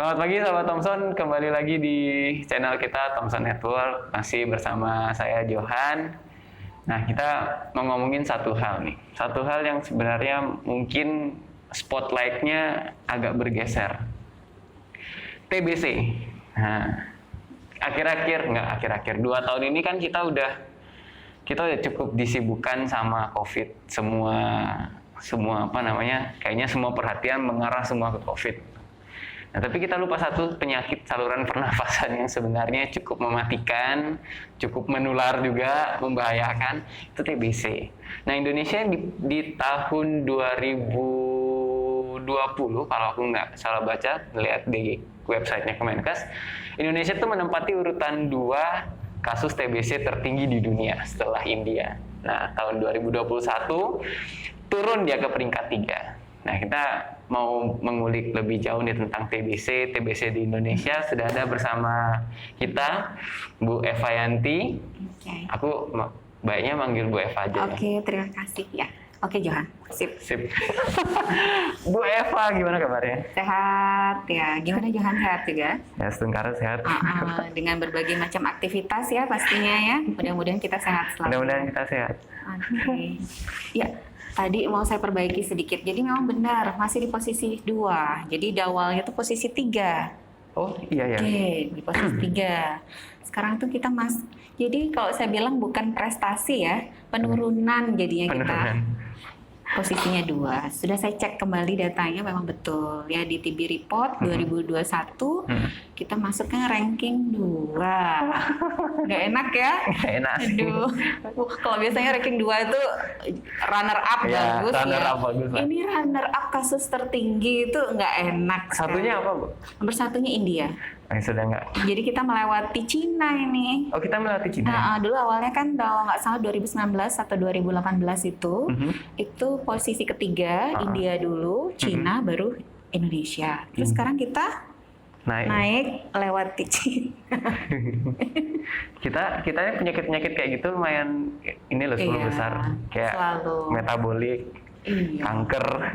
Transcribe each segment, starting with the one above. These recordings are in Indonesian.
Selamat pagi sahabat Thompson, kembali lagi di channel kita Thompson Network, masih bersama saya Johan. Nah, kita mau ngomongin satu hal nih, satu hal yang sebenarnya mungkin spotlight-nya agak bergeser. TBC. Nah, akhir-akhir 2 tahun ini kan kita udah cukup disibukkan sama COVID, kayaknya semua perhatian mengarah semua ke COVID. Nah, tapi kita lupa satu penyakit saluran pernafasan yang sebenarnya cukup mematikan, cukup menular juga, membahayakan, itu TBC. Nah, Indonesia di tahun 2020, kalau aku nggak salah baca, lihat di websitenya Kemenkes, Indonesia itu menempati urutan 2 kasus TBC tertinggi di dunia setelah India. Nah, tahun 2021 turun dia ke peringkat 3. Nah, kita mau mengulik lebih jauh nih tentang TBC di Indonesia. Sudah ada bersama kita Bu Eva Yanti. Okay. Aku baiknya manggil Bu Eva aja. Oke, terima kasih ya. Oke, Johan. Sip. Bu Eva, gimana kabarnya? Sehat ya. Gimana Johan, sehat juga? Ya, setengkara sehat. Dengan berbagai macam aktivitas ya pastinya ya. Mudah-mudahan kita sehat selalu. Mudah-mudahan kita sehat. Oke. Ya, tadi mau saya perbaiki sedikit. Jadi memang benar, masih di posisi 2. Jadi di awalnya tuh posisi 3. Oh, iya ya. Oke, di posisi 3. Sekarang tuh kita jadi kalau saya bilang bukan prestasi ya, penurunan jadinya kita. Posisinya 2. Sudah saya cek kembali datanya, memang betul ya, di TB Report 2021 kita masuknya ranking 2. Nggak enak ya? Nggak enak sih. Aduh. Kalau biasanya ranking 2 itu runner up Ya, bagus runner ya. up bagus lah. Ini runner up kasus tertinggi itu nggak enak. Satunya apa, Bu? Nomor 1-nya India. Sudah nggak? Jadi kita melewati Cina ini. Oh, kita melewati Cina. Dulu awalnya kan kalau nggak salah 2019 atau 2018 itu posisi ketiga India dulu, Cina, baru Indonesia. Terus sekarang kita naik lewati Cina. kita penyakit kayak gitu lumayan ini loh, 10 besar, kayak selalu metabolik, kanker,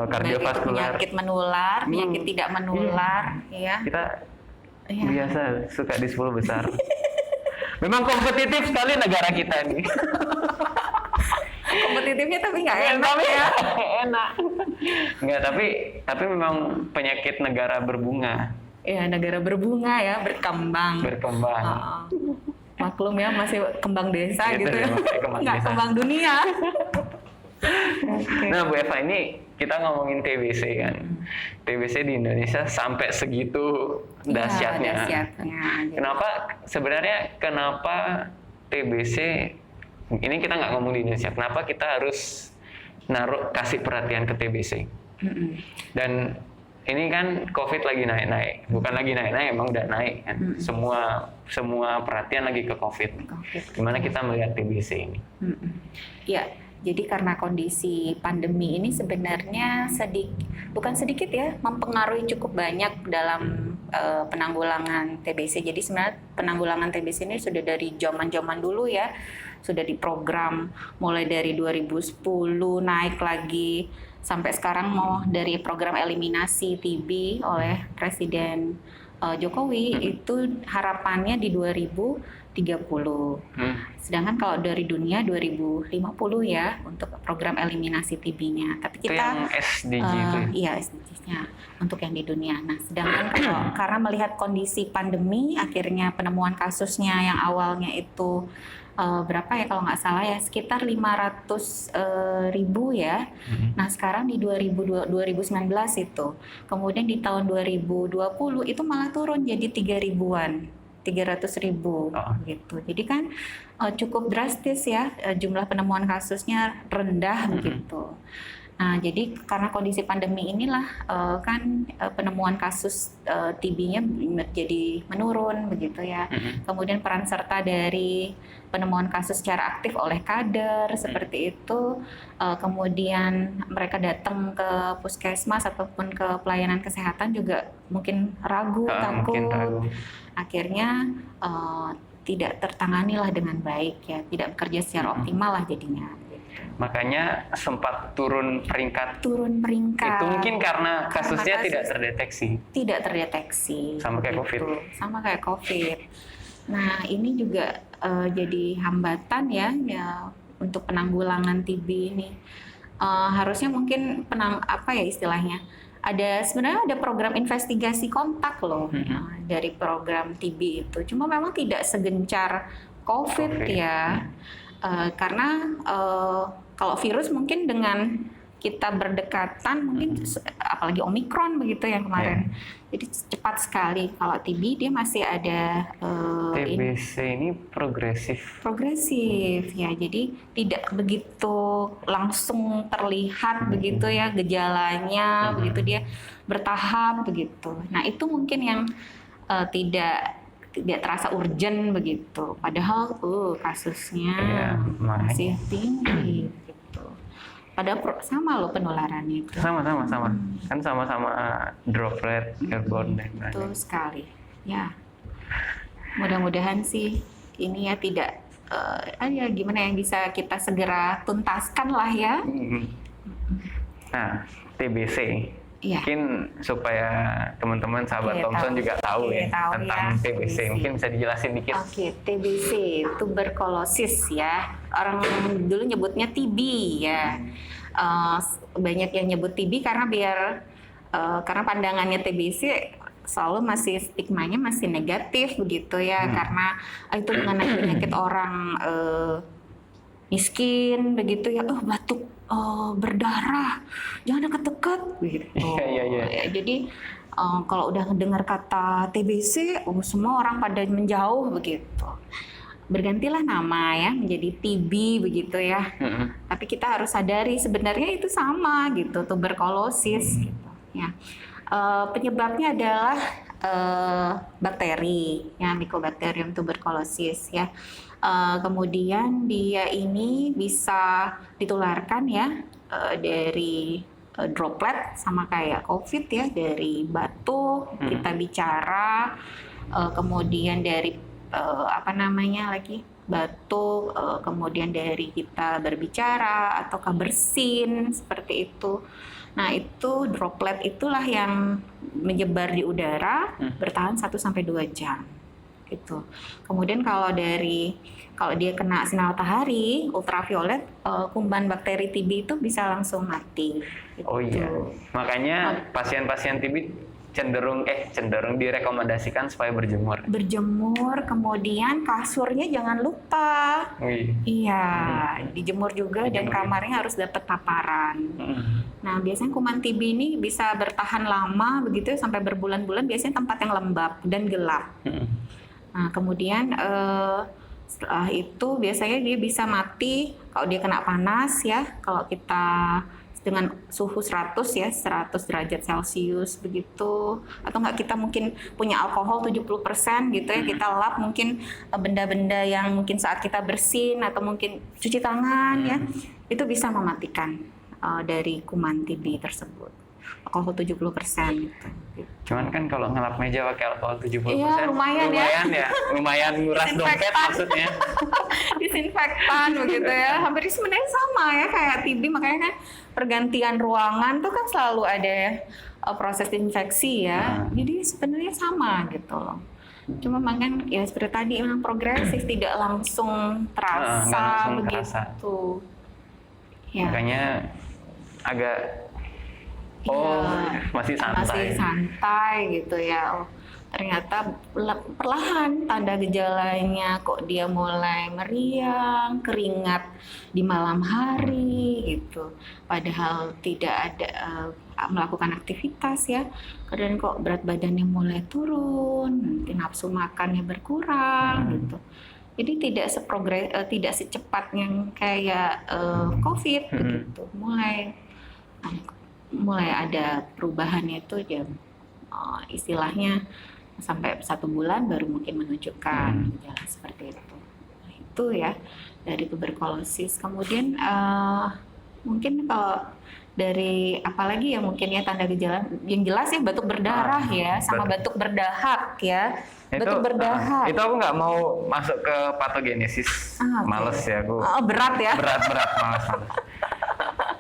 kardiovaskular, penyakit menular, penyakit tidak menular, ya. Kita biasa suka di 10 besar. Memang kompetitif sekali negara kita nih. Kompetitifnya tapi nggak enak ya. Enak. Nggak, tapi memang penyakit negara berbunga. Ya, negara berbunga ya, berkembang. Maklum ya, masih kembang desa gitu ya. Nggak kembang dunia. Okay. Nah, Bu Eva, ini kita ngomongin TBC kan. TBC di Indonesia sampai segitu dahsyatnya. Kenapa TBC ini kita nggak ngomong di Indonesia? Kenapa kita harus kasih perhatian ke TBC? Dan ini kan COVID lagi naik-naik. Bukan lagi naik-naik, emang udah naik kan. Semua perhatian lagi ke COVID. Gimana kita melihat TBC ini? Ya. Jadi karena kondisi pandemi ini sebenarnya bukan sedikit ya, mempengaruhi cukup banyak dalam penanggulangan TBC. Jadi sebenarnya penanggulangan TBC ini sudah dari zaman dulu ya, sudah diprogram mulai dari 2010 naik lagi sampai sekarang mau dari program eliminasi TB oleh Presiden Jokowi itu harapannya di 2030. Sedangkan kalau dari dunia 2050 ya untuk program eliminasi TB-nya. Tapi kita itu yang SDG itu. Iya, SDG-nya untuk yang di dunia. Nah, sedangkan karena melihat kondisi pandemi, akhirnya penemuan kasusnya yang awalnya itu berapa ya kalau nggak salah ya, sekitar 500.000 ya. Nah, sekarang di 2019 itu. Kemudian di tahun 2020 itu malah turun jadi 300.000 gitu. Jadi kan cukup drastis ya, jumlah penemuan kasusnya rendah begitu. Nah, jadi karena kondisi pandemi inilah penemuan kasus TB-nya jadi menurun begitu ya. Kemudian peran serta dari penemuan kasus secara aktif oleh kader seperti itu, kemudian mereka datang ke puskesmas ataupun ke pelayanan kesehatan juga mungkin ragu, takut. Akhirnya tidak tertangani lah dengan baik ya, tidak bekerja secara optimal lah jadinya. Makanya sempat turun peringkat. Turun peringkat. Itu mungkin karena kasusnya kasus tidak terdeteksi. Tidak terdeteksi. Sama kayak gitu. COVID. Sama kayak COVID. Nah, ini juga jadi hambatan ya untuk penanggulangan TB ini. Harusnya mungkin apa ya istilahnya? Sebenarnya ada program investigasi kontak loh dari program TB itu. Cuma memang tidak segencar COVID. Ya. Karena kalau virus mungkin dengan kita berdekatan mungkin apalagi Omikron begitu yang kemarin. Jadi cepat sekali. Kalau TB dia masih ada TBC ini progresif. Progresif ya. Jadi tidak begitu langsung terlihat begitu ya gejalanya, begitu dia bertahap begitu. Nah, itu mungkin yang tidak terasa urgent begitu. Padahal kasusnya masih tinggi gitu. Padahal sama loh penularannya itu. Sama. Kan sama-sama droplet, airborne dan lain-lain. Betul sekali. Ya. Mudah-mudahan sih ini ya tidak gimana yang bisa kita segera tuntaskan lah ya. Nah, TBC. Iya. Mungkin supaya teman-teman sahabat Thompson juga tahu ya tentang TBC. Mungkin bisa dijelasin dikit. Oke, TBC, tuberkulosis ya. Orang dulu nyebutnya TB ya. Banyak yang nyebut TB karena karena pandangannya TBC selalu masih stigmanya masih negatif begitu ya, karena itu mengenai penyakit orang miskin begitu ya, batuk berdarah, jangan dekat-dekat gitu. Iya. Jadi kalau udah dengar kata TBC, semua orang pada menjauh begitu. Bergantilah nama ya menjadi TB begitu ya. Tapi kita harus sadari sebenarnya itu sama gitu, tuberkulosis gitu ya. Penyebabnya adalah bakteri ya, Mycobacterium tuberculosis ya. Kemudian dia ini bisa ditularkan ya dari droplet sama kayak COVID ya, dari batuk kita bicara, kemudian dari batuk, kemudian dari kita berbicara atau bersin seperti itu. Nah, itu droplet itulah yang menyebar di udara bertahan 1-2 jam. Gitu. Kemudian kalau dia kena sinar matahari ultraviolet, kuman bakteri TB itu bisa langsung mati. Gitu. Oh iya. Makanya pasien-pasien TB cenderung direkomendasikan supaya berjemur. Berjemur, kemudian kasurnya jangan lupa. Iya, dijemur juga dan kamarnya harus dapat paparan. Nah, biasanya kuman TB ini bisa bertahan lama begitu sampai berbulan-bulan, biasanya tempat yang lembab dan gelap. Nah, kemudian setelah itu biasanya dia bisa mati kalau dia kena panas ya. Kalau kita dengan suhu 100 derajat Celcius begitu, atau enggak kita mungkin punya alkohol 70% gitu ya, kita lap mungkin benda-benda yang mungkin saat kita bersin atau mungkin cuci tangan ya, itu bisa mematikan dari kuman TB tersebut. Alkohol 70% gitu. Cuman kan kalau ngelap meja pakai alkohol 70%, iya, lumayan nguras dompet maksudnya. Disinfektan begitu ya. Hampir sebenarnya sama ya kayak TB, makanya kan pergantian ruangan tuh kan selalu ada proses infeksi ya. Jadi sebenarnya sama gitu loh. Cuma makan ya seperti tadi memang progresif, tidak langsung terasa begitu. Ya. Makanya agak masih santai gitu ya. Ternyata perlahan tanda gejalanya kok dia mulai meriang, keringat di malam hari gitu. Padahal tidak ada melakukan aktivitas ya. Kemudian kok berat badannya mulai turun, nanti nafsu makannya berkurang gitu. Jadi tidak secepat yang kayak COVID begitu. Mulai ada perubahannya itu ya, istilahnya sampai 1 bulan baru mungkin menunjukkan gejala seperti itu. Nah, itu ya dari tuberkulosis. Kemudian mungkin kalau dari apalagi ya mungkin ya tanda gejala yang jelas ya batuk berdarah ya, sama batuk berdahak ya. Batuk berdahak. Itu aku nggak mau masuk ke patogenesis. Okay. Males ya aku. Berat ya. Berat, males.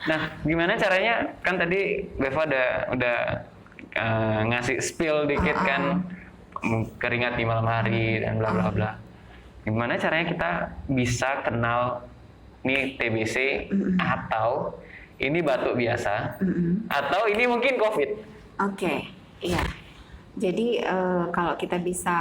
Nah, gimana caranya? Kan tadi Beva udah ngasih spill dikit kan, keringat di malam hari dan bla bla bla. Gimana caranya kita bisa kenal nih TBC atau ini batuk biasa atau ini mungkin COVID? Oke, iya. Jadi kalau kita bisa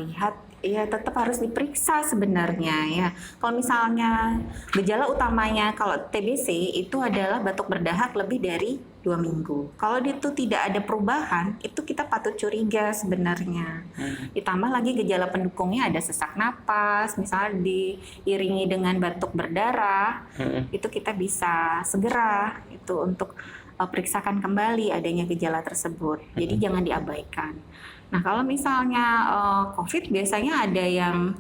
lihat, ya tetap harus diperiksa sebenarnya ya. Kalau misalnya gejala utamanya kalau TBC itu adalah batuk berdahak lebih dari 2 minggu. Kalau itu tidak ada perubahan, itu kita patut curiga sebenarnya. Ditambah lagi gejala pendukungnya ada sesak napas, misalnya diiringi dengan batuk berdarah, itu kita bisa segera itu untuk periksakan kembali adanya gejala tersebut. Jadi jangan diabaikan. Nah, kalau misalnya COVID biasanya ada yang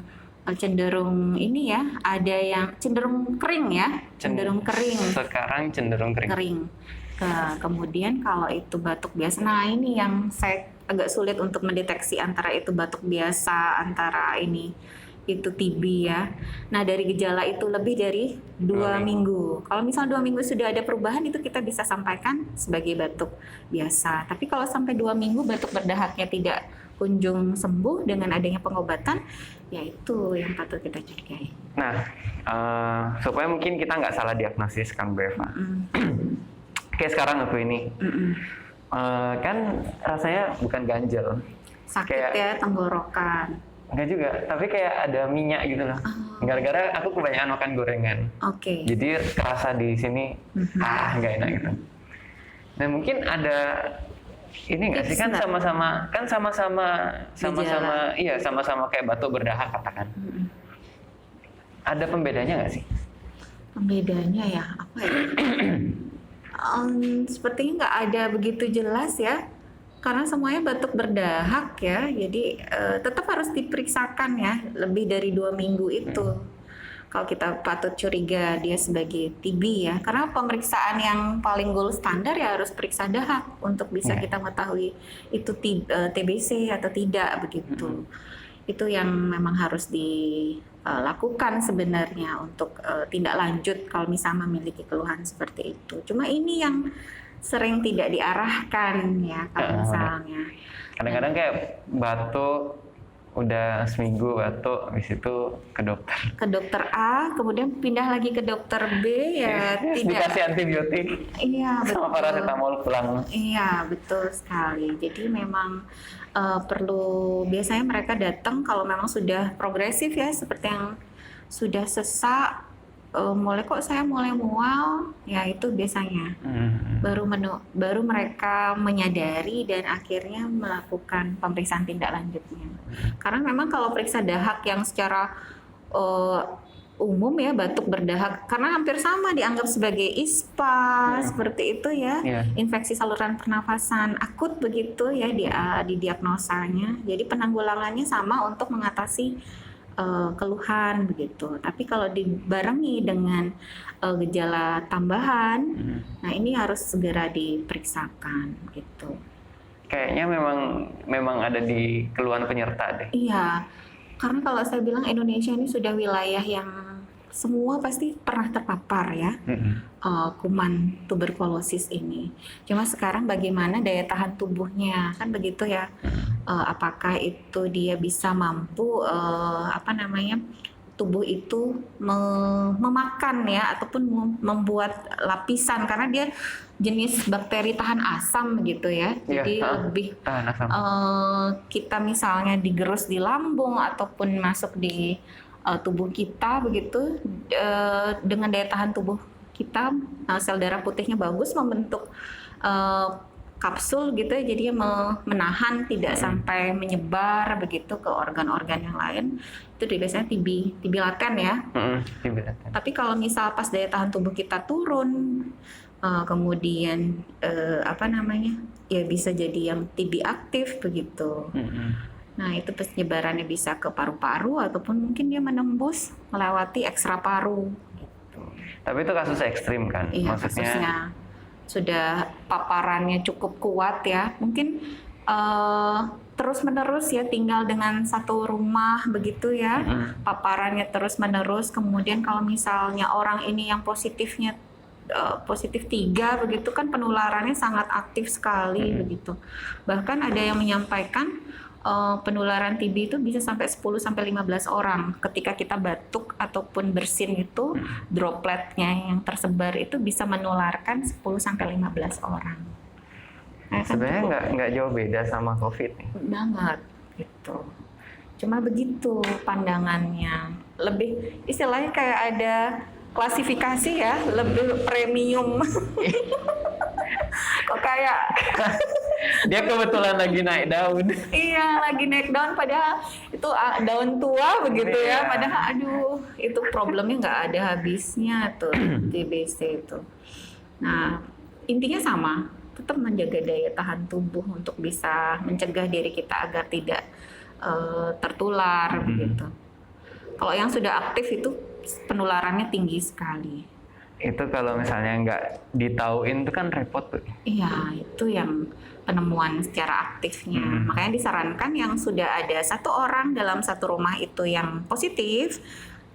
cenderung ini ya, ada yang cenderung kering ya, cenderung kering. Sekarang cenderung kering. Kemudian kalau itu batuk biasa, nah ini yang saya agak sulit untuk mendeteksi antara itu batuk biasa, antara ini itu TB ya. Nah, dari gejala itu lebih dari 2 minggu. Kalau misalnya 2 minggu sudah ada perubahan, itu kita bisa sampaikan sebagai batuk biasa. Tapi kalau sampai 2 minggu batuk berdahaknya tidak kunjung sembuh dengan adanya pengobatan, ya itu yang patut kita curigai. Nah, supaya mungkin kita nggak salah diagnosis kan Beva. Kayak sekarang aku ini, kan rasanya bukan ganjel. Sakit ya, tenggorokan. Enggak juga, tapi kayak ada minyak gitu loh. Gara-gara aku kebanyakan makan gorengan. Oke. Jadi kerasa di sini, nggak enak gitu. Nah mungkin ada ini nggak sih, kan sama-sama kayak batuk berdahak katakan. Ada pembedanya nggak sih? Pembedanya ya apa ya? Sepertinya nggak ada begitu jelas ya, karena semuanya batuk berdahak ya, jadi tetap harus diperiksakan ya lebih dari 2 minggu itu. Kalau kita patut curiga dia sebagai TB ya, karena pemeriksaan yang paling gold standar ya harus periksa dahak untuk bisa kita mengetahui itu TBC atau tidak begitu. Itu yang memang harus dilakukan sebenarnya untuk tindak lanjut kalau misalnya memiliki keluhan seperti itu. Cuma ini yang sering tidak diarahkan ya kalau misalnya. Kadang-kadang kayak batuk udah seminggu batuk, habis itu ke dokter. Ke dokter A, kemudian pindah lagi ke dokter B ya tidak. Dikasih antibiotik. Iya betul. Sama paracetamol pulang. Iya betul sekali. Jadi memang perlu, biasanya mereka datang kalau memang sudah progresif ya, seperti yang sudah sesak, saya mulai mual, ya itu biasanya baru mereka menyadari dan akhirnya melakukan pemeriksaan tindak lanjutnya. Karena memang kalau periksa dahak yang secara umum ya, batuk berdahak, karena hampir sama dianggap sebagai ISPA seperti itu ya, infeksi saluran pernafasan akut begitu ya di diagnosanya. Jadi penanggulangannya sama untuk mengatasi keluhan begitu. Tapi kalau dibarengi dengan gejala tambahan, nah ini harus segera diperiksakan gitu. Kayaknya memang ada di keluhan penyerta deh. Iya, karena kalau saya bilang Indonesia ini sudah wilayah yang semua pasti pernah terpapar ya kuman tuberkulosis ini. Cuma sekarang bagaimana daya tahan tubuhnya, kan begitu ya. Apakah itu dia bisa mampu tubuh itu memakan ya, ataupun membuat lapisan, karena dia jenis bakteri tahan asam gitu ya. Jadi lebih kita misalnya digerus di lambung ataupun masuk di tubuh kita begitu, dengan daya tahan tubuh kita, sel darah putihnya bagus, membentuk kapsul gitu ya, jadi menahan tidak sampai menyebar begitu ke organ-organ yang lain. Itu biasanya TB laten ya. TB laten. Tapi kalau misal pas daya tahan tubuh kita turun, kemudian ya bisa jadi yang TB aktif begitu. Nah itu penyebarannya bisa ke paru-paru ataupun mungkin dia menembus melewati ekstra paru. Gitu. Tapi itu kasus ekstrim kan? Iya, maksudnya kasusnya sudah paparannya cukup kuat ya, mungkin terus-menerus ya tinggal dengan satu rumah begitu ya, paparannya terus-menerus. Kemudian kalau misalnya orang ini yang positifnya positif 3 begitu kan penularannya sangat aktif sekali begitu. Bahkan ada yang menyampaikan penularan TB itu bisa sampai 10 sampai 15 orang. Ketika kita batuk ataupun bersin itu dropletnya yang tersebar itu bisa menularkan 10 sampai 15 orang. Nah, Sebenarnya nggak jauh beda sama COVID nih. Banget gitu. Cuma begitu pandangannya. Lebih istilahnya kayak ada klasifikasi ya, lebih premium. Kok kayak Dia kebetulan lagi naik daun. iya lagi naik daun, padahal itu daun tua begitu ya. Iya. Padahal aduh itu problemnya nggak ada habisnya tuh TBC itu. Nah intinya sama, tetap menjaga daya tahan tubuh untuk bisa mencegah diri kita agar tidak tertular begitu. Kalau yang sudah aktif itu penularannya tinggi sekali. Itu kalau misalnya nggak ditauin itu kan repot tuh. Iya, itu yang penemuan secara aktifnya. Makanya disarankan yang sudah ada 1 orang dalam satu rumah itu yang positif,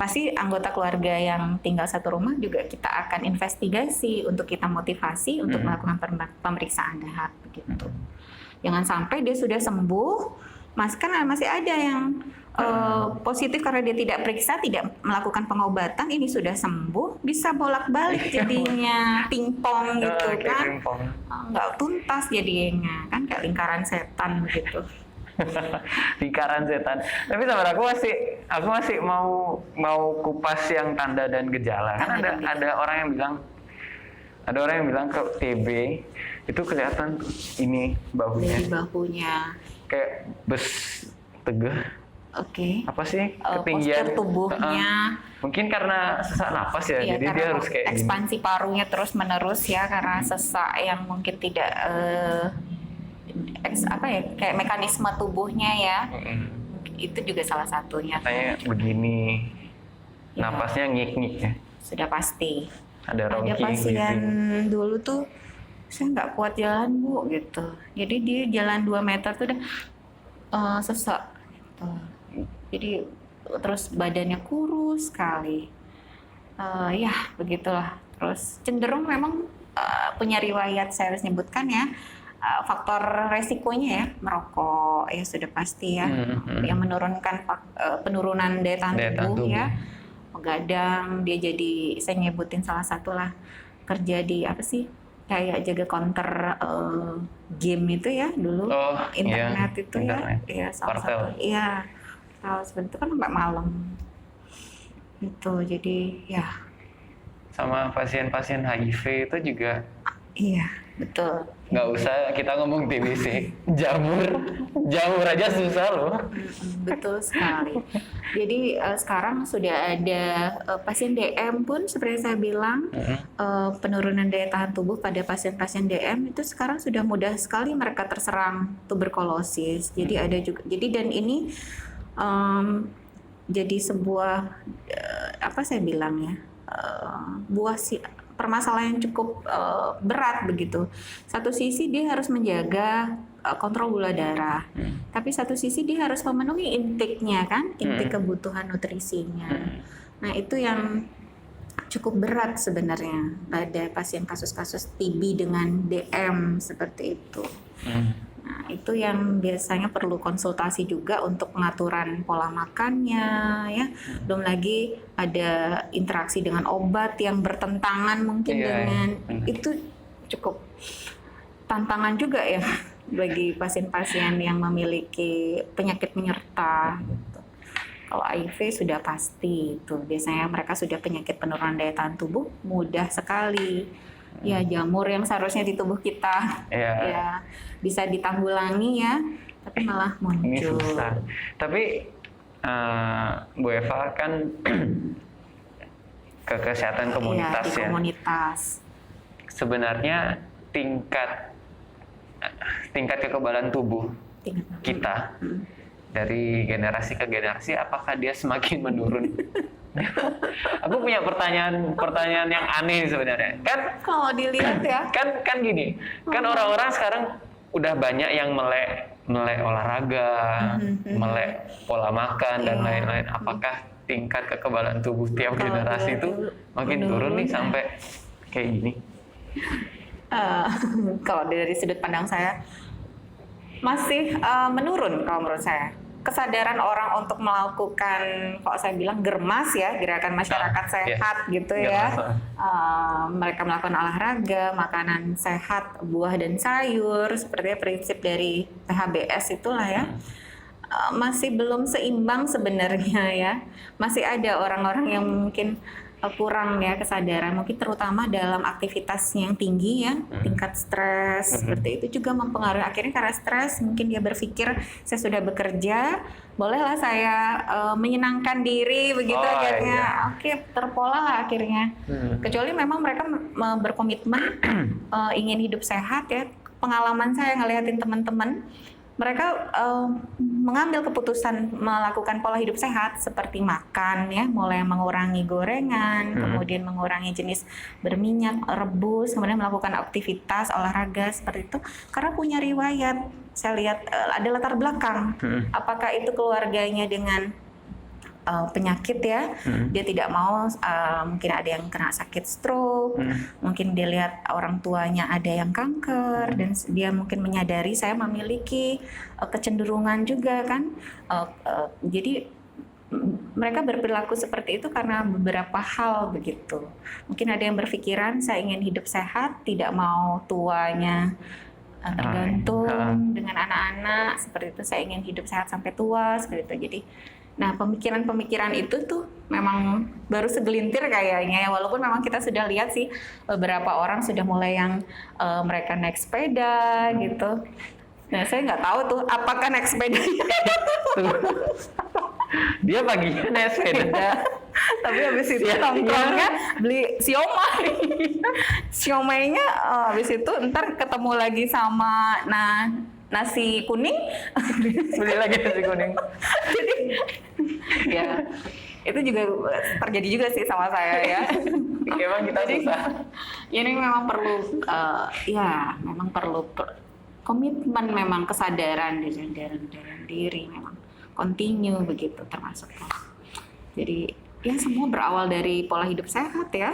pasti anggota keluarga yang tinggal satu rumah juga kita akan investigasi untuk kita motivasi untuk melakukan pemeriksaan dahak begitu. Jangan sampai dia sudah sembuh, kan masih ada yang positif karena dia tidak periksa, tidak melakukan pengobatan, ini sudah sembuh, bisa bolak-balik jadinya pingpong gitu kan. Pingpong. Nggak tuntas jadinya, kan kayak lingkaran setan begitu. Lingkaran setan. Tapi sabar, aku masih mau kupas yang tanda dan gejala. Kan ada orang yang bilang ke TB itu kelihatan ini bahunya. Dari bahunya. Kayak bes tegah. Oke. Apa sih ketinggian postur tubuhnya. Mungkin karena sesak napas ya, Iya, jadi dia karena harus kayak gini. ekspansi parunya terus menerus ya karena sesak yang mungkin tidak kayak mekanisme tubuhnya ya. Itu juga salah satunya. Katanya begini, Ya. napasnya ngik-ngik ya. Sudah pasti. Ada Ada rongking pasien gitu. dulu tuh saya nggak kuat jalan Bu gitu. Jadi dia jalan 2 meter tuh udah sesak gitu. Jadi terus badannya kurus sekali. Ya begitulah. Terus cenderung memang punya riwayat saya harus nyebutkan ya. Faktor resikonya ya merokok ya sudah pasti ya. Yang menurunkan penurunan daya tahan tubuh ya. Begadang, dia jadi saya nyebutin salah satu lah kerja di apa sih kayak jaga counter game itu ya dulu internet iya, itu internet. ya salah Partel. satu iya kalau seperti itu kan sampai malam itu jadi ya Sama pasien-pasien HIV itu juga iya betul nggak usah kita ngomong TBC, jamur aja susah loh. betul sekali. Jadi sekarang sudah ada pasien DM pun seperti saya bilang penurunan daya tahan tubuh pada pasien-pasien DM itu sekarang sudah mudah sekali mereka terserang tuberkulosis. Jadi ada juga dan ini jadi sebuah apa saya bilang ya permasalahan yang cukup berat begitu. Satu sisi dia harus menjaga kontrol gula darah, tapi satu sisi dia harus memenuhi intake-nya kan, intake kebutuhan nutrisinya. Nah itu yang cukup berat sebenarnya pada pasien kasus-kasus TB dengan DM seperti itu. Nah, itu yang biasanya perlu konsultasi juga untuk pengaturan pola makannya ya. Belum lagi ada interaksi dengan obat yang bertentangan mungkin dengan itu cukup tantangan juga ya bagi pasien-pasien yang memiliki penyakit penyerta gitu. Kalau HIV sudah pasti itu biasanya mereka sudah penyakit penurunan daya tahan tubuh mudah sekali. Ya jamur yang seharusnya di tubuh kita ya bisa ditanggulangi ya, tapi malah muncul. Ini susah. Tapi Bu Eva kan ke kesehatan komunitas di komunitas. Sebenarnya tingkat kekebalan tubuh kita dari generasi ke generasi apakah dia semakin menurun? Aku punya pertanyaan yang aneh sebenarnya. Kalau dilihat ya, Kan gini, kan orang-orang sekarang udah banyak yang melek olahraga, melek pola makan dan Iya. lain-lain. Apakah tingkat kekebalan tubuh tiap Kalau generasi dilihat itu dulu makin turun menurun, nih ya. sampai kayak gini? eh, kalau dari sudut pandang saya masih menurun kalau menurut saya. Kesadaran orang untuk melakukan, kalau saya bilang germas ya, gerakan masyarakat Ah, sehat gitu Germas, ya. Mereka melakukan olahraga, makanan sehat, buah dan sayur, seperti prinsip dari PHBS itulah ya. Masih belum seimbang sebenarnya ya. Masih ada orang-orang yang mungkin kurang ya kesadaran, mungkin terutama dalam aktivitas yang tinggi ya, tingkat stres seperti itu juga mempengaruhi. Akhirnya karena stres, mungkin dia berpikir saya sudah bekerja, bolehlah saya menyenangkan diri begitu Oh, akhirnya. iya. Oke, terpola lah akhirnya. Kecuali memang mereka berkomitmen ingin hidup sehat ya. Pengalaman saya ngeliatin teman-teman, mereka mengambil keputusan melakukan pola hidup sehat seperti makan ya, mulai mengurangi gorengan, kemudian mengurangi jenis berminyak, rebus, kemudian melakukan aktivitas olahraga seperti itu karena punya riwayat. Saya lihat ada latar belakang. Apakah itu keluarganya dengan penyakit ya, dia tidak mau, mungkin ada yang kena sakit stroke, mungkin dia lihat orang tuanya ada yang kanker dan dia mungkin menyadari saya memiliki kecenderungan juga kan, jadi mereka berperilaku seperti itu karena beberapa hal begitu. Mungkin ada yang berpikiran saya ingin hidup sehat, tidak mau tuanya tergantung dengan anak-anak seperti itu, saya ingin hidup sehat sampai tua seperti itu. Jadi nah, pemikiran-pemikiran itu tuh memang baru segelintir kayaknya ya, walaupun memang kita sudah lihat sih beberapa orang sudah mulai yang mereka naik sepeda gitu. Nah, saya nggak tahu tuh apakah naik sepeda Dia paginya naik sepeda. tapi habis itu nongkrongnya beli siomay. Siomay-nya habis itu ntar ketemu lagi sama nasi kuning. Beli lagi nasi kuning. Jadi ya itu juga terjadi juga sih sama saya ya. Emang kita susah. Ini memang perlu memang perlu komitmen, memang kesadaran diri memang continue begitu termasuk. Jadi ya semua berawal dari pola hidup sehat ya.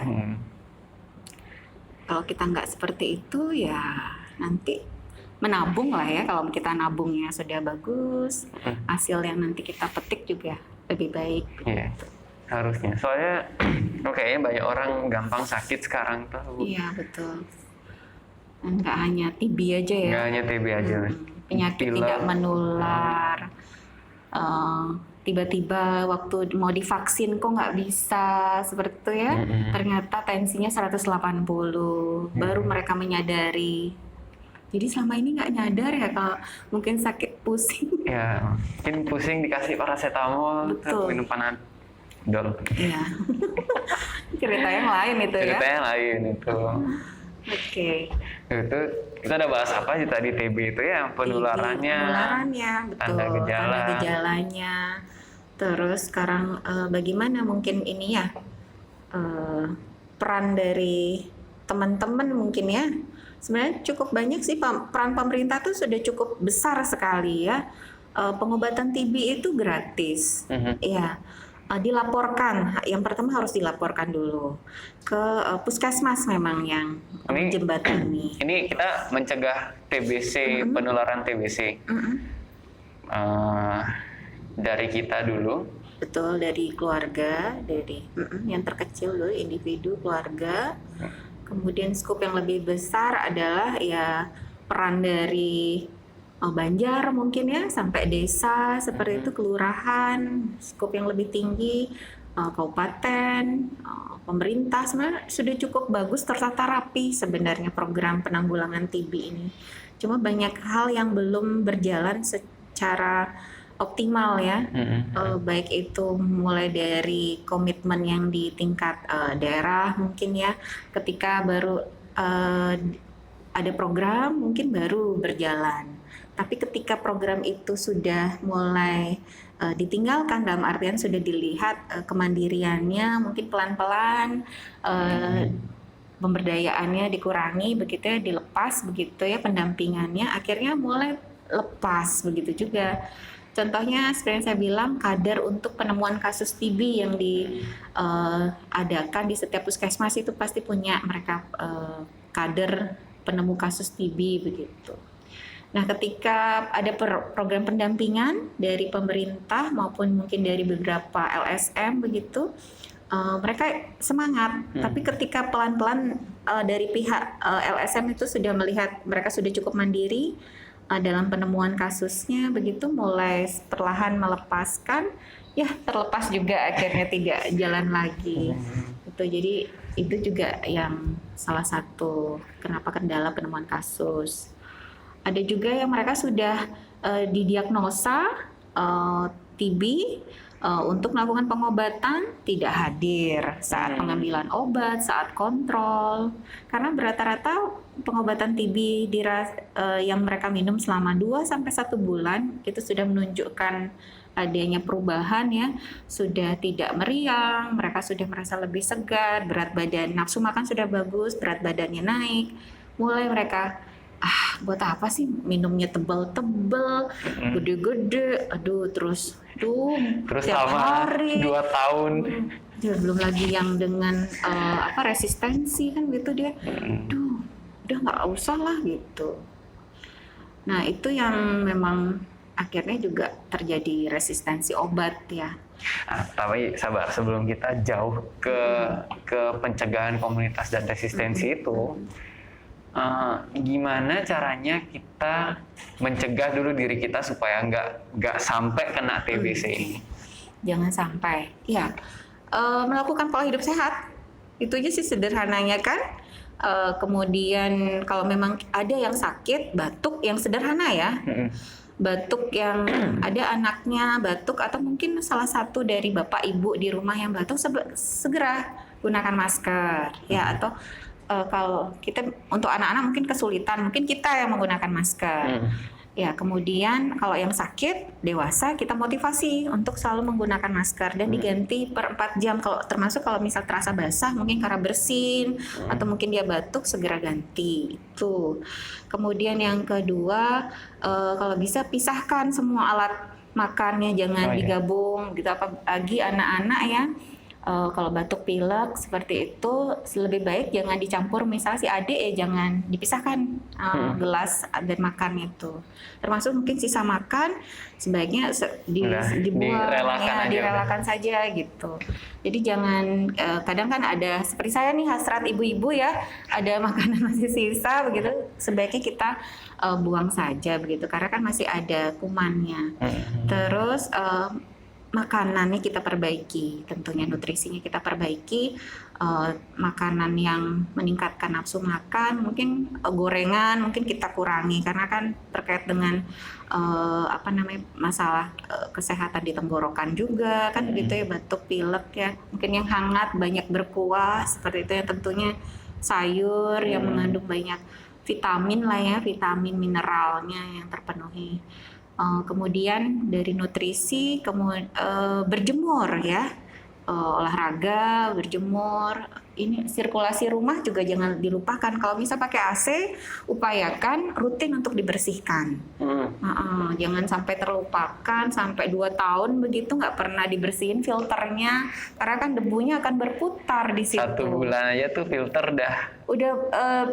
Kalau kita nggak seperti itu ya nanti menabung lah ya, kalau kita nabungnya sudah bagus, hasil yang nanti kita petik juga lebih baik. Iya, harusnya. Soalnya kayaknya banyak orang gampang sakit sekarang tuh. Iya, betul. Dan nggak hanya TB aja ya. Nggak hanya TB aja. Penyakit Pilek. tidak menular. Tiba-tiba waktu mau divaksin kok nggak bisa seperti itu ya. Ternyata tensinya 180. Baru mereka menyadari. Jadi selama ini nggak nyadar ya kalau mungkin sakit pusing. Ya, mungkin pusing dikasih paracetamol, Betul. minum Panadol. Iya. Cerita yang lain itu ya. Cerita yang lain itu. Oke. Itu kita udah bahas apa sih tadi, TB itu ya, penularannya, betul. tanda Gejalanya. Terus sekarang bagaimana mungkin ini ya peran dari teman-teman mungkin ya. Sebenarnya cukup banyak sih, peran pemerintah tuh sudah cukup besar sekali ya. Pengobatan TB itu gratis. Ya. Dilaporkan, yang pertama harus dilaporkan dulu ke puskesmas memang yang menjembatani. Ini kita mencegah TBC, penularan TBC dari kita dulu. Betul, dari keluarga, dari yang terkecil dulu, individu, keluarga. Kemudian skop yang lebih besar adalah ya peran dari Banjar mungkin ya, sampai desa seperti itu, kelurahan, skop yang lebih tinggi, kabupaten, pemerintah sebenarnya sudah cukup bagus tertata rapi sebenarnya program penanggulangan TB ini. Cuma banyak hal yang belum berjalan secara optimal ya, baik itu mulai dari komitmen yang di tingkat daerah mungkin ya, ketika baru ada program mungkin baru berjalan. Tapi ketika program itu sudah mulai ditinggalkan, dalam artian sudah dilihat kemandiriannya mungkin pelan-pelan, pemberdayaannya dikurangi begitu ya, dilepas begitu ya, pendampingannya akhirnya mulai lepas begitu juga. Contohnya seperti yang saya bilang, kader untuk penemuan kasus TB yang diadakan di setiap puskesmas itu pasti punya mereka kader penemu kasus TB begitu. Nah, ketika ada program pendampingan dari pemerintah maupun mungkin dari beberapa LSM begitu, mereka semangat. Tapi ketika pelan-pelan dari pihak LSM itu sudah melihat mereka sudah cukup mandiri dalam penemuan kasusnya, begitu mulai perlahan melepaskan, ya terlepas juga akhirnya tidak jalan lagi. Jadi itu juga yang salah satu kenapa kendala penemuan kasus. Ada juga yang mereka sudah didiagnosa TB, untuk melakukan pengobatan tidak hadir saat pengambilan obat, saat kontrol. Karena rata-rata pengobatan TB yang mereka minum selama 2-1 bulan itu sudah menunjukkan adanya perubahan ya, sudah tidak meriang, mereka sudah merasa lebih segar, berat badan, nafsu makan sudah bagus, berat badannya naik. Mulai mereka buat apa sih minumnya tebal-tebal, gede-gede, terus tiap hari 2 tahun. Belum lagi yang dengan resistensi kan gitu dia, udah nggak usah lah gitu. Nah itu yang memang akhirnya juga terjadi resistensi obat ya. Tapi sabar, sebelum kita jauh ke pencegahan komunitas dan resistensi itu, gimana caranya kita mencegah dulu diri kita supaya nggak sampai kena TBC ini? Jangan sampai, ya melakukan pola hidup sehat, itu aja sih sederhananya kan. Kemudian kalau memang ada yang sakit, batuk yang sederhana ya, batuk yang ada anaknya batuk atau mungkin salah satu dari bapak ibu di rumah yang batuk, segera gunakan masker ya, atau kalau kita untuk anak-anak mungkin kesulitan, mungkin kita yang menggunakan masker. Ya, kemudian kalau yang sakit, dewasa kita motivasi untuk selalu menggunakan masker dan diganti per 4 jam. Termasuk kalau misal terasa basah, mungkin karena bersin atau mungkin dia batuk, segera ganti. Itu. Kemudian yang kedua, kalau bisa pisahkan semua alat makannya, jangan digabung gitu, apalagi anak-anak ya. Kalau batuk pilek seperti itu lebih baik jangan dicampur, misalnya si adik jangan dipisahkan gelas dan makan itu, termasuk mungkin sisa makan sebaiknya direlakan saja gitu. Jadi jangan, kadang kan ada seperti saya nih hasrat ibu-ibu ya, ada makanan masih sisa begitu, sebaiknya kita buang saja begitu karena kan masih ada kumannya. Terus makanannya kita perbaiki, tentunya nutrisinya kita perbaiki, makanan yang meningkatkan nafsu makan, mungkin gorengan mungkin kita kurangi karena kan terkait dengan masalah kesehatan di tenggorokan juga kan gitu ya, batuk pilek ya, mungkin yang hangat banyak berkuah seperti itu ya, tentunya sayur yang mengandung banyak vitamin lah ya, vitamin mineralnya yang terpenuhi. Kemudian dari nutrisi, berjemur ya, olahraga, berjemur. Ini sirkulasi rumah juga jangan dilupakan. Kalau bisa pakai AC, upayakan rutin untuk dibersihkan. Jangan sampai terlupakan sampai 2 tahun begitu nggak pernah dibersihin filternya, karena kan debunya akan berputar di situ. 1 bulan aja tuh filter udah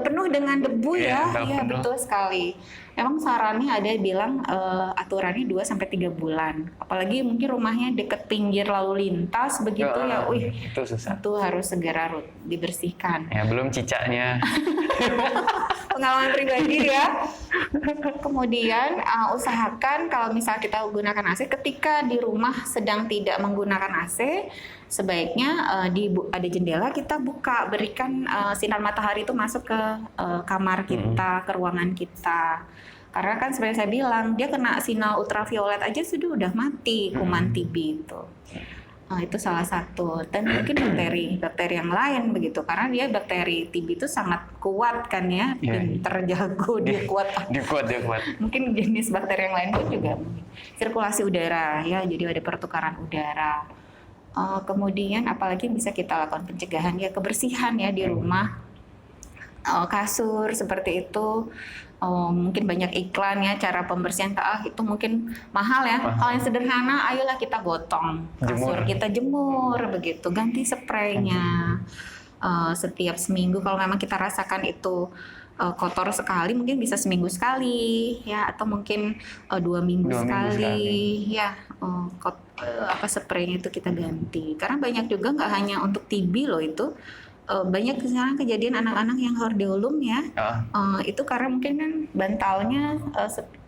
penuh dengan debu ya betul sekali. Emang sarannya ada bilang aturannya 2-3 bulan. Apalagi mungkin rumahnya deket pinggir lalu lintas begitu itu susah. Itu harus segera dibersihkan. Ya belum cicaknya. Pengalaman pribadi ya. Kemudian usahakan kalau misal kita gunakan AC, ketika di rumah sedang tidak menggunakan AC, sebaiknya ada jendela kita buka, berikan sinar matahari itu masuk ke kamar kita, ke ruangan kita. Karena kan seperti saya bilang, dia kena sinar ultraviolet aja udah mati kuman TB itu. Itu salah satu. Dan mungkin bakteri yang lain begitu, karena dia bakteri TB itu sangat kuat kan ya, Iya. pinter, jago, dia kuat. Dia kuat. Mungkin jenis bakteri yang lain pun juga sirkulasi udara ya, jadi ada pertukaran udara. Kemudian apalagi bisa kita lakukan pencegahan ya, kebersihan ya di rumah. Kasur seperti itu. Mungkin banyak iklan ya cara pembersihan, itu mungkin mahal ya. Kalau yang sederhana, ayolah kita gotong kasur, kita jemur begitu, ganti spraynya setiap seminggu. Kalau memang kita rasakan itu kotor sekali, mungkin bisa seminggu sekali ya, atau mungkin 2 minggu sekali ya. Spraynya itu kita ganti, karena banyak juga nggak hanya untuk TB loh itu. Banyak sekarang kejadian anak-anak yang hordeolum ya, itu karena mungkin kan bantalnya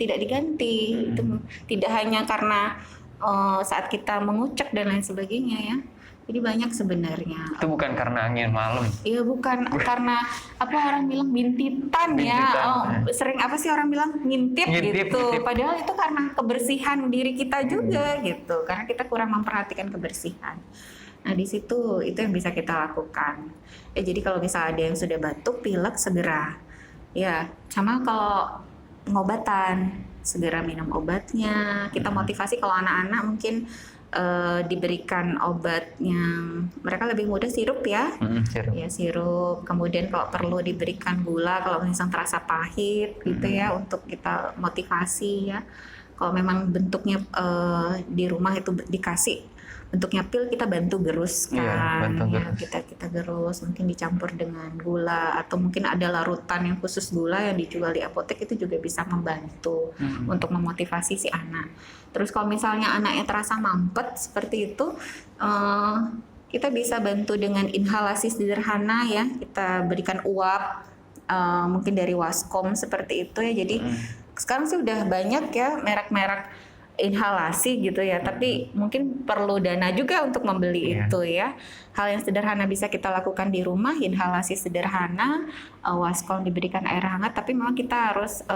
tidak diganti. Itu tidak hanya karena saat kita mengucek dan lain sebagainya ya. Jadi banyak sebenarnya. Itu bukan karena angin malam. Iya, bukan karena orang bilang bintitan ya. Sering orang bilang ngintip gitu. Padahal itu karena kebersihan diri kita juga gitu. Karena kita kurang memperhatikan kebersihan. Nah, di situ itu yang bisa kita lakukan. Jadi kalau misalnya ada yang sudah batuk, pilek, segera. Ya, sama kalau pengobatan, segera minum obatnya. Kita motivasi kalau anak-anak mungkin diberikan obat yang mereka lebih mudah sirup ya. Sirup. Ya, sirup. Kemudian kalau perlu diberikan gula kalau misalnya terasa pahit gitu ya, untuk kita motivasi ya. Kalau memang bentuknya di rumah itu dikasih bentuknya pil, kita bantu geruskan kita gerus, mungkin dicampur dengan gula, atau mungkin ada larutan yang khusus gula yang dijual di apotek, itu juga bisa membantu untuk memotivasi si anak. Terus kalau misalnya anaknya terasa mampet seperti itu, kita bisa bantu dengan inhalasi sederhana ya, kita berikan uap mungkin dari Waskom seperti itu ya. Jadi sekarang sih udah banyak ya merek-merek inhalasi gitu ya, tapi mungkin perlu dana juga untuk membeli itu ya. Hal yang sederhana bisa kita lakukan di rumah, inhalasi sederhana, Waskom diberikan air hangat, tapi memang kita harus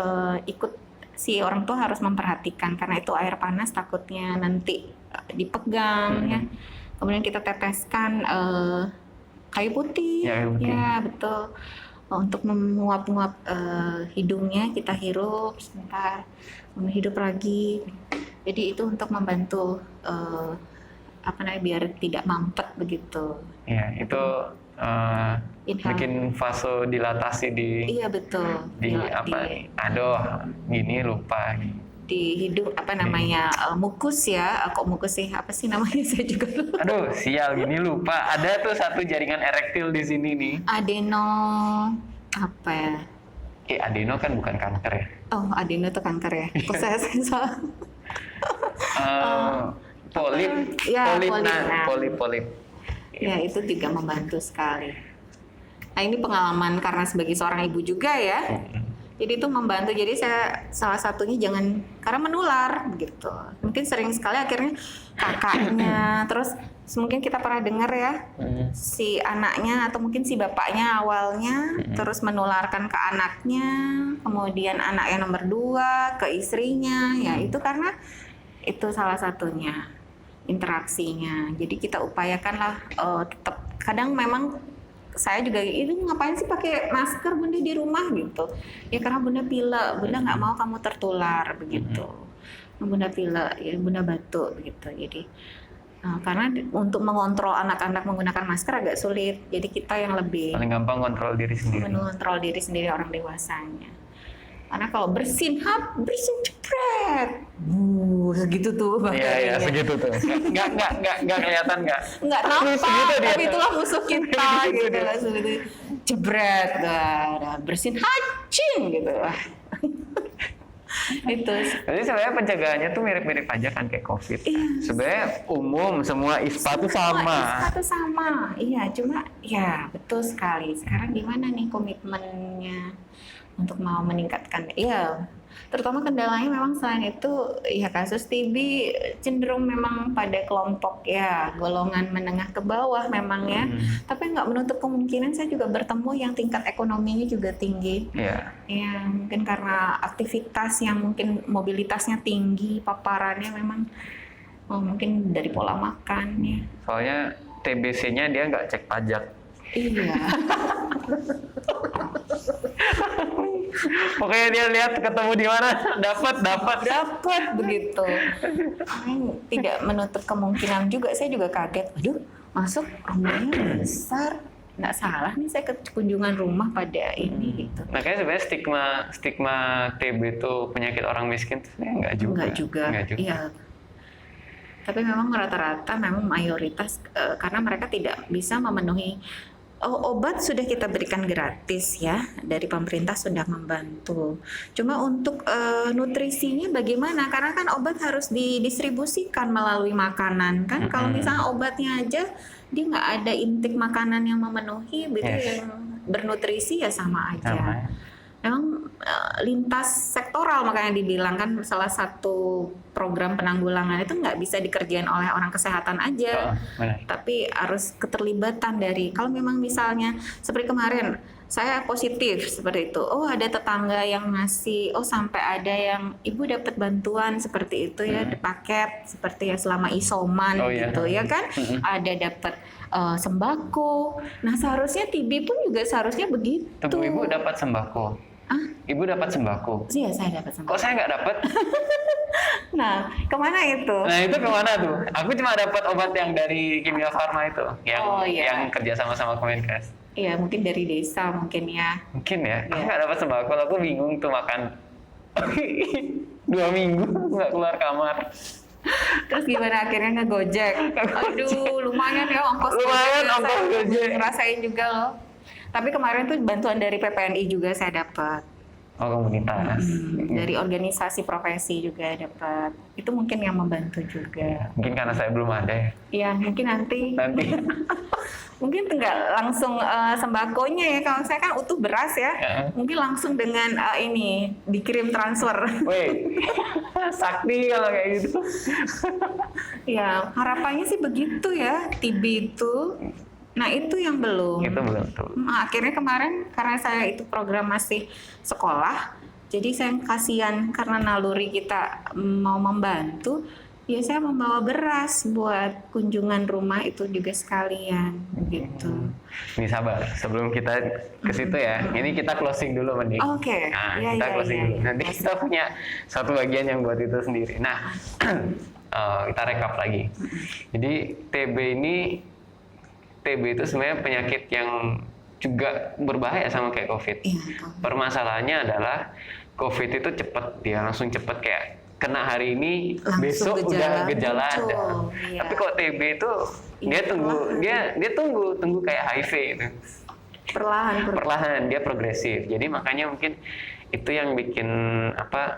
ikut, si orang tua harus memperhatikan, karena itu air panas takutnya nanti dipegang ya. Kemudian kita teteskan kayu putih ya, betul. Untuk menguap-nguap hidungnya, kita hirup sebentar, hidup lagi. Jadi itu untuk membantu biar tidak mampet begitu. Ya, itu bikin vasodilatasi di. Iya, betul. Gini lupa. Di hidung mukus ya. Kok mukus sih? Apa sih namanya, saya juga lupa. Aduh, sial, gini lupa. Ada tuh satu jaringan erektil di sini nih. Adeno apa ya? Adeno kan bukan kanker ya? Oh, adeno itu kanker ya? Kok saya salah? Polip. Ya, itu juga membantu sekali. Nah, ini pengalaman karena sebagai seorang ibu juga ya. Jadi itu membantu. Jadi saya salah satunya jangan, karena menular begitu. Mungkin sering sekali akhirnya kakaknya, terus mungkin kita pernah dengar ya, si anaknya atau mungkin si bapaknya awalnya terus menularkan ke anaknya, kemudian anaknya nomor 2 ke istrinya. Ya, itu karena itu salah satunya interaksinya. Jadi kita upayakanlah tetap, kadang memang saya juga itu ngapain sih pakai masker Bunda di rumah gitu ya, karena Bunda pilek, Bunda nggak mau kamu tertular begitu. Bunda pilek ya, Bunda batuk begitu. Jadi karena untuk mengontrol anak-anak menggunakan masker agak sulit, jadi kita yang lebih paling gampang kontrol diri sendiri, mengontrol diri sendiri orang dewasanya. Karena kalau bersin jepret, segitu tuh bakterinya. Iya, segitu tuh. Nggak kelihatan nggak nampak, tapi itulah musuh kita gitu lah, segitu jebret, bersin hacing gitu. Itu. Jadi sebenarnya pencegahannya tuh mirip-mirip aja kan kayak COVID. Iya. Sebenarnya umum, semua ISPA tuh sama. Iya, cuma ya betul sekali. Sekarang gimana nih komitmennya untuk mau meningkatkan? Iya, terutama kendalanya memang selain itu ya kasus TB cenderung memang pada kelompok ya golongan menengah ke bawah memang ya. Tapi nggak menutup kemungkinan saya juga bertemu yang tingkat ekonominya juga tinggi. Iya. Ya mungkin karena aktivitas yang mungkin mobilitasnya tinggi, paparannya memang Oh, mungkin dari pola makan ya. Soalnya TBC-nya dia nggak cek pajak. Iya. Pokoknya dia lihat ketemu di mana, dapat begitu. Tidak menutup kemungkinan juga. Saya juga kaget. Aduh, masuk rumahnya besar. Nggak salah nih saya ke kunjungan rumah pada ini gitu. Makanya sebenarnya stigma TB itu penyakit orang miskin itu sebenarnya enggak juga. Iya. Tapi memang rata-rata memang mayoritas karena mereka tidak bisa memenuhi. Obat sudah kita berikan gratis ya, dari pemerintah sudah membantu. Cuma untuk nutrisinya bagaimana? Karena kan obat harus didistribusikan melalui makanan kan. Kalau misalnya obatnya aja dia nggak ada intake makanan yang memenuhi, berarti yang bernutrisi ya sama aja. Memang lintas sektoral makanya dibilang kan salah satu program penanggulangan itu nggak bisa dikerjain oleh orang kesehatan aja, tapi harus keterlibatan dari, kalau memang misalnya seperti kemarin saya positif seperti itu, ada tetangga yang ngasih, sampai ada yang ibu dapat bantuan seperti itu ya, paket seperti ya selama isoman gitu ya kan, ada dapat sembako. Nah seharusnya TB pun juga seharusnya begitu. Tunggu, ibu dapat sembako? Ibu dapat sembako? Iya, saya dapat sembako. Kok saya nggak dapat? Nah, kemana itu? Nah itu kemana tuh? Aku cuma dapat obat yang dari Kimia Farma itu, yang kerja sama Kemenkes. Iya, mungkin dari desa mungkin ya. Mungkin ya. Aku nggak dapat sembako, aku bingung tuh makan 2 minggu nggak keluar kamar. Terus gimana akhirnya ngegojek? Aduh, lumayan ya ongkos gojek. Ngerasain juga loh. Tapi kemarin tuh bantuan dari PPNI juga saya dapat. Komunitas. Dari organisasi profesi juga dapat. Itu mungkin yang membantu juga. Mungkin karena saya belum ada ya. Iya, mungkin nanti. Mungkin nggak langsung sembakonya ya. Kalau saya kan utuh beras ya. Mungkin langsung dengan ini dikirim transfer. Wih, sakti kalau kayak gitu. Ya, harapannya sih begitu ya, TB itu. Nah itu yang belum. Itu belum tuh. Akhirnya kemarin karena saya itu program masih sekolah, jadi saya kasihan karena naluri kita mau membantu, ya saya membawa beras buat kunjungan rumah itu juga sekalian gitu. Ini sabar, sebelum kita ke situ ya, ini kita closing dulu mending. Oke. Nah, kita closing dulu. Nanti kita punya satu bagian yang buat itu sendiri. Nah, kita rekap lagi. Jadi TB itu sebenarnya penyakit yang juga berbahaya sama kayak COVID. Permasalahannya adalah COVID itu langsung cepet kayak kena hari ini, langsung besok gejala ada. Tapi kok TB itu dia tunggu kayak HIV itu. Perlahan dia progresif. Jadi makanya mungkin itu yang bikin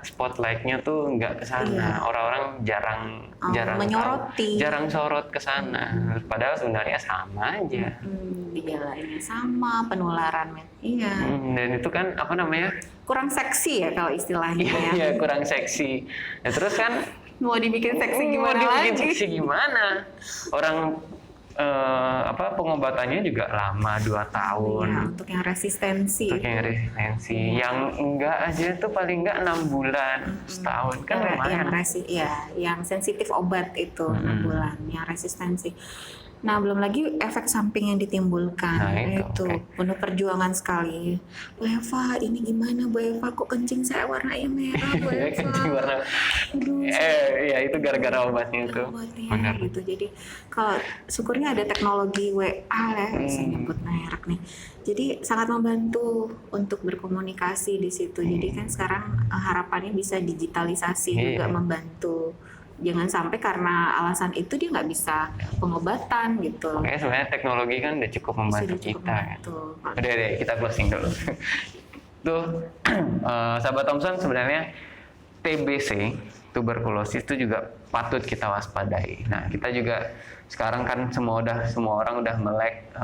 spotlight-nya tuh nggak ke sana. Orang-orang jarang menyoroti, jarang sorot ke sana. Padahal sebenarnya sama aja. Gejalanya sama, penularan. Iya. Dan itu kan kurang seksi ya kalau istilahnya. Iya, kurang seksi. Nah, terus kan mau dibikin seksi gimana? Orang pengobatannya juga lama 2 tahun. Ya, untuk yang resistensi. Yang enggak aja tuh paling enggak 6 bulan, setahun kan lumayan. Yang sensitif obat itu 6 bulan, yang resistensi. Nah, belum lagi efek samping yang ditimbulkan. Itu penuh perjuangan sekali. Bu Eva, ini gimana Bu Eva? Kok kencing saya warnanya merah Bu Eva? Kencing warna. Itu gara-gara obatnya itu. Benar. Gitu. Jadi kalau syukurnya ada teknologi WA ya, bisa nyebut merek nih. Jadi sangat membantu untuk berkomunikasi di situ. Jadi kan sekarang harapannya bisa digitalisasi juga membantu. Jangan sampai karena alasan itu dia nggak bisa pengobatan gitu. Oke, sebenarnya teknologi kan udah cukup membantu kita. Udah kita closing dulu. Tuh, sahabat Thompson, sebenarnya TBC, tuberkulosis itu juga patut kita waspadai. Nah, kita juga sekarang kan semua orang udah melek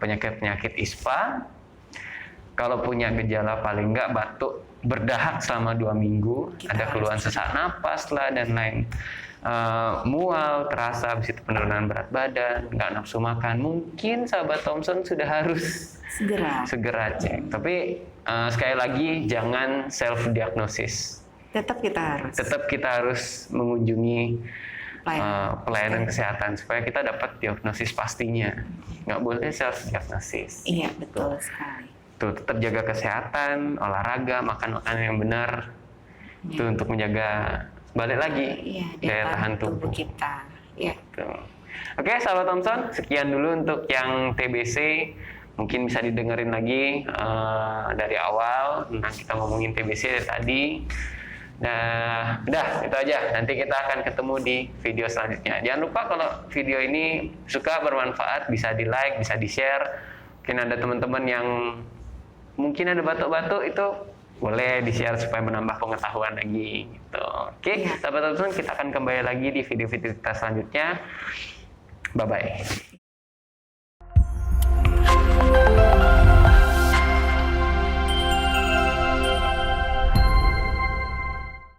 penyakit ISPA. Kalau punya gejala paling nggak batuk berdahak selama 2 minggu, ada keluhan sesak napas lah dan lain, mual terasa, habis itu penurunan berat badan, nggak nafsu makan, mungkin sahabat Thompson sudah harus segera cek. Tapi sekali lagi jangan self diagnosis. Tetap kita harus mengunjungi pelayanan kesehatan supaya kita dapat diagnosis pastinya. Nggak boleh self diagnosis. Iya, betul sekali. Tuh, tetap jaga kesehatan, olahraga, makan makanan yang benar. Itu untuk menjaga balik lagi Iya, daya tahan tubuh kita. Iya. Tuh. Oke, sahabat Thompson, sekian dulu untuk yang TBC. Mungkin bisa didengerin lagi dari awal tentang kita ngomongin TBC dari tadi. Nah, udah itu aja. Nanti kita akan ketemu di video selanjutnya. Jangan lupa kalau video ini suka, bermanfaat, bisa di like, bisa di share. Mungkin ada teman-teman yang mungkin ada batuk-batuk, itu boleh di share supaya menambah pengetahuan lagi. Gitu. Oke, sahabat Thompson, kita akan kembali lagi di video-video kita selanjutnya. Bye bye.